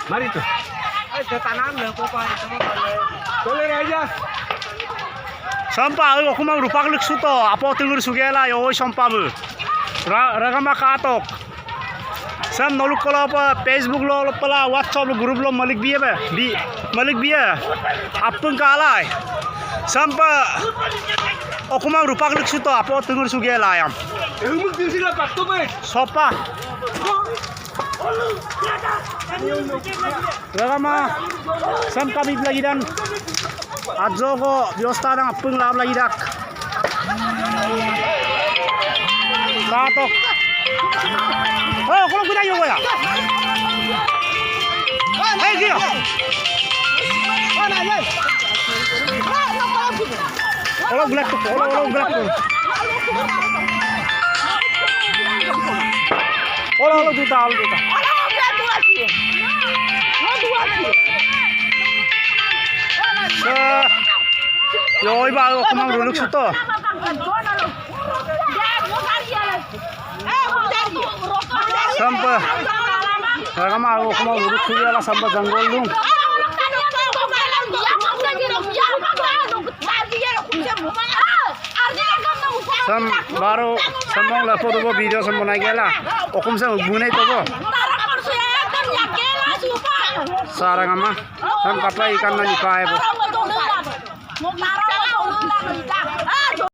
Mari tuh. Tanam lho kok Boleh aja. Sampah aku mau rupak lek suto apa tingur sugela yo sampah bu. Ragama katok. Sam noluk kalau apa Facebook lo pala WhatsApp lo grup lo malik biya ba di malik biya apun kalai sampah aku mau rupak lek suto apa tingur sugela yam. Humuk din sila pakto ba? Sopa. Ragama sam kami lagi dan ajo ko व्यवस्था nang apung lab lagi dak. Katok. Oh, kalau kita yuk ya. Hei, gila. Kalau gelap tuh, kalau gelap tuh. Kalau juta. Yo, iba ako kumang rulok suto. Sampai Ragama aku mau duduk suya lah sampai janggol dong. Sam baru sambung lah foto video sambung naik lah. Okum sam bunai tu bo. Sarang ama sam kapai ikan nani kai bo.